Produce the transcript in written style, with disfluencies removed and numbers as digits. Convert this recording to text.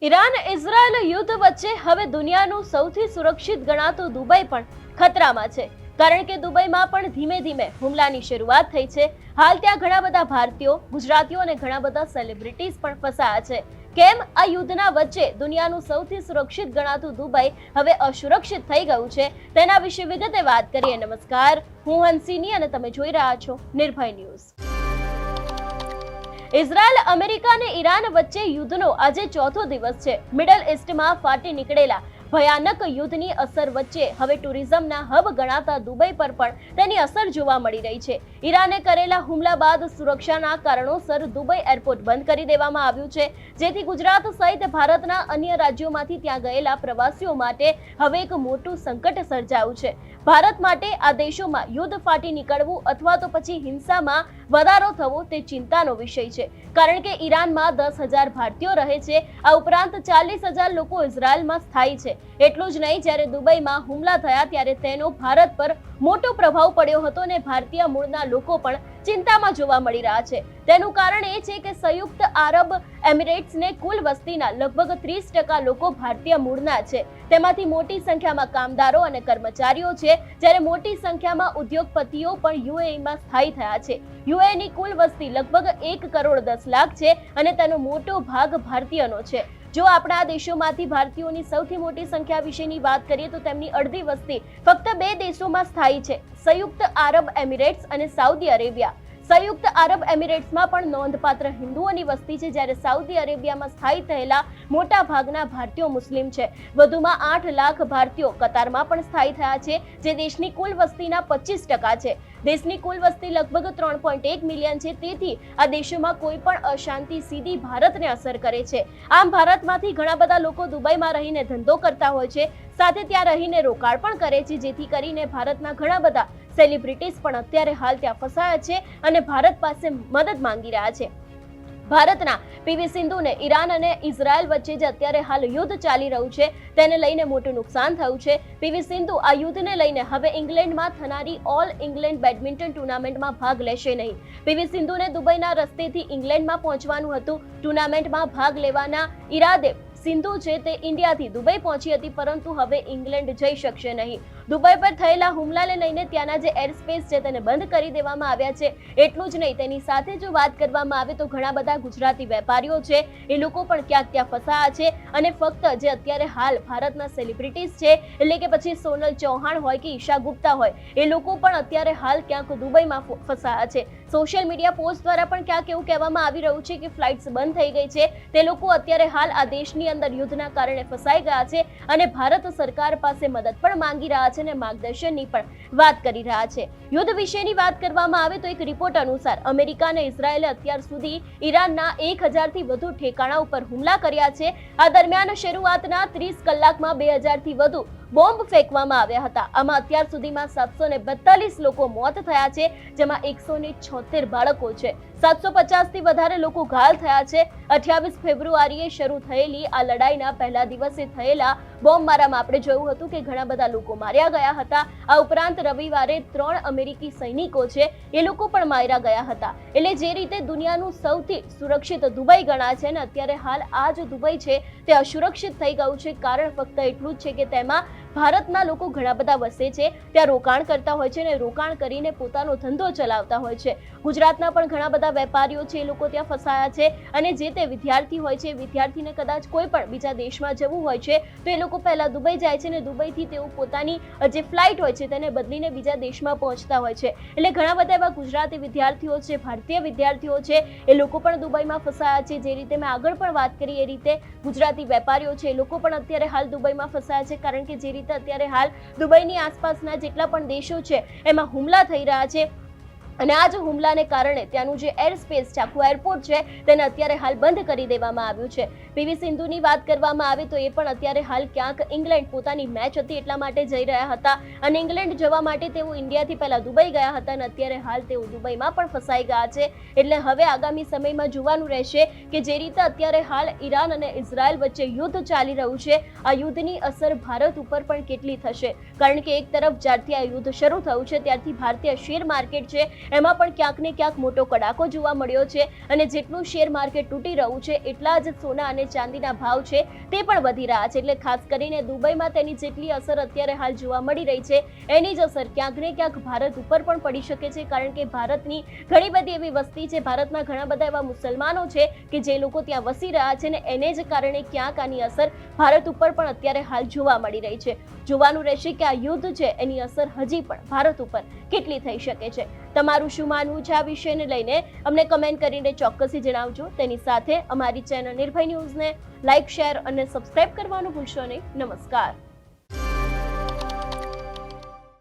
Iran Israel યુદ્ધ વચ્ચે હવે દુનિયાનું સૌથી સુરક્ષિત ગણાતું દુબઈ પણ ખતરામાં છે, કારણ કે દુબઈમાં પણ ધીમે ધીમે હુમલાની શરૂઆત થઈ છે. હાલ ત્યાં ઘણા બધા ભારતીયો, ગુજરાતીઓ અને ઘણા બધા સેલિબ્રિટીઝ પણ ફસાયા છે. કેમ આ યુદ્ધના વચ્ચે દુનિયાનું સૌથી સુરક્ષિત ગણાતું દુબઈ હવે અસુરક્ષિત થઈ ગયું છે, તેના વિશે વિગતે વાત કરીએ. નમસ્કાર, હું હંસિની અને તમે જોઈ રહ્યા છો નિર્ભય ન્યૂઝ. ઇઝરાયલ, અમેરિકા અને ઈરાન વચ્ચે યુદ્ધનો આજે ચોથો દિવસ છે. મિડલ ઈસ્ટમાં ફાટી નીકળેલા ભયાનક યુદ્ધની અસર વચ્ચે હવે ટુરિઝમના હબ ગણાતા દુબઈ પર પણ તેની અસર જોવા મળી રહી છે. ઈરાને કરેલા હુમલા બાદ સુરક્ષાના કારણોસર દુબઈ એરપોર્ટ બંધ કરી દેવામાં આવ્યું છે, જેથી ગુજરાત સહિત ભારતના અન્ય રાજ્યોમાંથી ત્યાં ગયેલા પ્રવાસીઓ માટે હવે એક મોટું સંકટ સર્જાયું છે. ભારત માટે આ દેશોમાં યુદ્ધ ફાટી નીકળવું અથવા તો પછી હિંસામાં વધારો થવો તે ચિંતાનો વિષય છે, કારણ કે ઈરાનમાં 10,000 ભારતીયો રહે છે. આ ઉપરાંત 40,000 લોકો ઇઝરાયલમાં સ્થાયી છે. એટલું જ નહીં, જ્યારે દુબઈમાં હુમલા થયા ત્યારે તેનો ભારત પર મોટો પ્રભાવ પડ્યો હતો અને ભારતીય મૂળના લોકો પણ ચિંતામાં જોવા મળી રહ્યા છે. તેનું કારણ એ છે કે સંયુક્ત આરબ એમિરેટ્સને કુલ વસ્તીના લગભગ 30% લોકો ભારતીય મૂળના છે. તેમાંથી મોટી સંખ્યામાં કામદારો અને કર્મચારીઓ છે, જ્યારે મોટી સંખ્યામાં ઉદ્યોગપતિઓ પણ યુએઈમાં સ્થાયી થયા છે. યુએઈની કુલ વસ્તી લગભગ 1,10,00,000 છે અને તેનો મોટો ભાગ ભારતીયનો છે. જો આપણા દેશોમાંથી ભારતીયોની સૌથી મોટી સંખ્યા વિશેની વાત કરીએ તો તેમની અડધી વસ્તી ફક્ત 2 દેશોમાં સ્થાયી છે, સંયુક્ત આરબ એમિરેટ્સ અને સાઉદી અરેબિયા. સંયુક્ત આરબ એમિરેટ્સમાં પણ નોંધપાત્ર હિન્દુઓની વસ્તી છે, જ્યારે સાઉદી અરેબિયામાં સ્થાયી થયેલા મોટા ભાગના ભારતીયો મુસ્લિમ છે. વધુમાં 8 લાખ ભારતીયો કતારમાં પણ સ્થાયી થયા છે, જે દેશની કુલ વસ્તીના 25% છે. દેશની કુલ વસ્તી લગભગ 3.1 મિલિયન છે. તેથી આ દેશોમાં કોઈ પણ અશાંતિ સીધી ભારતને અસર કરે છે. આમ ભારતમાંથી ઘણા બધા લોકો દુબઈમાં રહીને ધંધો કરતા હોય છે, સાથે ત્યાં રહીને રોકાણ પણ કરે છે, જેથી કરીને ભારતના ઘણા બધા સેલિબ્રિટીઝ પણ અત્યારે હાલ ત્યાં ફસાયા છે અને ભારત પાસે મદદ માંગી રહ્યા છે. ભારતના પીવી સિંધુને ઈરાન અને ઇઝરાયલ વચ્ચે જે અત્યારે હાલ યુદ્ધ ચાલી રહ્યું છે તેને લઈને મોટું નુકસાન થયું છે. પીવી સિંધુ આ યુદ્ધને લઈને હવે ઇંગ્લેન્ડમાં થનારી ઓલ ઇંગ્લેન્ડ બેડમિન્ટન ટુર્નામેન્ટમાં ભાગ લેશે નહીં. પીવી સિંધુને દુબઈના રસ્તેથી ઇંગ્લેન્ડમાં પહોંચવાનું હતું. ટુર્નામેન્ટમાં ભાગ લેવાના ઈરાદે સિંધુ છે તે ઇન્ડિયાથી દુબઈ પહોંચી હતી, પરંતુ હવે ઇંગ્લેન્ડ જઈ શકશે નહીં. દુબઈ પર થયેલા હુમલાને લઈને ત્યાંના જે એર સ્પેસ છે તેને બંધ કરી દેવામાં આવ્યા છે. એટલું જ નહીં, તેની સાથે જો વાત કરવામાં આવે તો ઘણા બધા ગુજરાતી વેપારીઓ છે એ લોકો પણ ક્યાંક ત્યાં ફસાયા છે અને ફક્ત જે અત્યારે હાલ ભારતના સેલિબ્રિટીઝ છે, એટલે કે પછી સોનલ ચૌહાણ હોય કે ઈશા ગુપ્તા હોય, એ લોકો પણ અત્યારે હાલ ક્યાંક દુબઈમાં ફસાયા છે. સોશિયલ મીડિયા પોસ્ટ દ્વારા પણ ક્યાંક એવું કહેવામાં આવી રહ્યું છે કે ફ્લાઇટ્સ બંધ થઈ ગઈ છે. તે લોકો અત્યારે હાલ આ દેશની અંદર યુદ્ધના કારણે ફસાઈ ગયા છે અને ભારત સરકાર પાસે મદદ પણ માંગી રહ્યા છે અને માર્ગદર્શનની પણ વાત કરી રહ્યા છે. યુદ્ધ વિશેની વાત કરવામાં આવે તો એક રિપોર્ટ અનુસાર અમેરિકા અને ઇઝરાયલે અત્યાર સુધી ઈરાનના 1,000 થી વધુ ઠેકાણા ઉપર હુમલા કર્યા છે. આ દરમિયાન શરૂઆતના 30 કલાકમાં 2,000 થી વધુ બોમ્બ ફેંકવામાં આવ્યા હતા. આમાં અત્યાર સુધીમાં 742 લોકો મોત થયા છે, જેમાં 176 બાળકો છે. 750 થી વધારે લોકો ઘાયલ થયા છે. 28 ફેબ્રુઆરીએ શરૂ થયેલી આ લડાઈના પહેલા દિવસે થયેલા બોમ્બમારામાં આપણે જોયું હતું કે ઘણા બધા લોકો માર્યા ગયા હતા. આ ઉપરાંત રવિવારે 3 અમેરિકી સૈનિકો છે એ લોકો પણ માર્યા ગયા હતા. એટલે જે રીતે દુનિયાનું સૌથી સુરક્ષિત દુબઈ ગણાય છે અને અત્યારે હાલ આ જે દુબઈ છે તે અસુરક્ષિત થઈ ગયું છે. કારણ ફક્ત એટલું જ છે કે તેમાં ભારતના લોકો ઘણા બધા વસે છે, ત્યાં રોકાણ કરતા હોય છે અને રોકાણ કરીને પોતાનો ધંધો ચલાવતા હોય છે. ગુજરાતના પણ ઘણા બધા વેપારીઓ છે એ લોકો ત્યાં ફસાયા છે અને જે તે વિદ્યાર્થી હોય છે, વિદ્યાર્થીને કદાચ કોઈ પણ બીજા દેશમાં જવું હોય છે તો એ લોકો પહેલા દુબઈ જાય છે અને દુબઈથી તેઓ પોતાની જે ફ્લાઇટ હોય છે તેને બદલીને બીજા દેશમાં પહોંચતા હોય છે. એટલે ઘણા બધા એવા ગુજરાતી વિદ્યાર્થીઓ છે, ભારતીય વિદ્યાર્થીઓ છે, એ લોકો પણ દુબઈમાં ફસાયા છે. જે રીતે મેં આગળ પણ વાત કરી એ રીતે ગુજરાતી વેપારીઓ છે એ લોકો પણ અત્યારે હાલ દુબઈમાં ફસાયા છે, કારણ કે જે રીતે અત્યારે હાલ દુબઈની આસપાસના જેટલા પણ દેશો છે એમાં હુમલા થઈ રહ્યા છે અને આ જ હુમલાને કારણે ત્યાંનું જે એર સ્પેસ છે, આખું એરપોર્ટ છે, તેને અત્યારે હાલ બંધ કરી દેવામાં આવ્યું છે. પીવી સિંધુની વાત કરવામાં આવે તો એ પણ અત્યારે હાલ ક્યાંક ઇંગ્લેન્ડ પોતાની મેચ હતી એટલા માટે જઈ રહ્યા હતા અને ઇંગ્લેન્ડ જવા માટે તેઓ ઇન્ડિયાથી પહેલા દુબઈ ગયા હતા અને અત્યારે હાલ તેઓ દુબઈમાં પણ ફસાઈ ગયા છે. એટલે હવે આગામી સમયમાં જોવાનું રહેશે કે જે રીતે અત્યારે હાલ ઈરાન અને ઇઝરાયલ વચ્ચે યુદ્ધ ચાલી રહ્યું છે, આ યુદ્ધની અસર ભારત ઉપર પણ કેટલી થશે. કારણ કે એક તરફ જ્યારથી આ યુદ્ધ શરૂ થયું છે ત્યારથી ભારતીય શેર માર્કેટ છે એમાં પણ ક્યાંક ને ક્યાંક મોટો કડાકો જોવા મળ્યો છે અને જેટલું શેર માર્કેટ તૂટી રહ્યું છે એટલા જ સોના અને ચાંદીના ભાવ છે તે પણ વધી રહ્યા છે. એટલે ખાસ કરીને દુબઈમાં તેની જેટલી અસર અત્યારે હાલ જોવા મળી રહી છે એની જ અસર ક્યાંક ને ક્યાંક ભારત ઉપર પણ પડી શકે છે, કારણ કે ભારતની ઘણી બધી એવી વસ્તી છે, ભારતના ઘણા બધા એવા મુસલમાનો છે કે જે લોકો ત્યાં વસી રહ્યા છે ને એને જ કારણે ક્યાંક આની અસર ભારત ઉપર પણ અત્યારે હાલ જોવા મળી રહી છે. જોવાનું રહેશે કે આ યુદ્ધ છે એની અસર હજી પણ ભારત ઉપર કેટલી થઈ શકે છે. તમારું શું માનવું છે આ વિષયને લઈને અમને કમેન્ટ કરીને ચોક્કસથી જણાવજો. તેની સાથે અમારી ચેનલ નિર્ભય ન્યૂઝને લાઇક, શેર અને સબસ્ક્રાઇબ કરવાનું ભૂલશો નહીં. નમસ્કાર.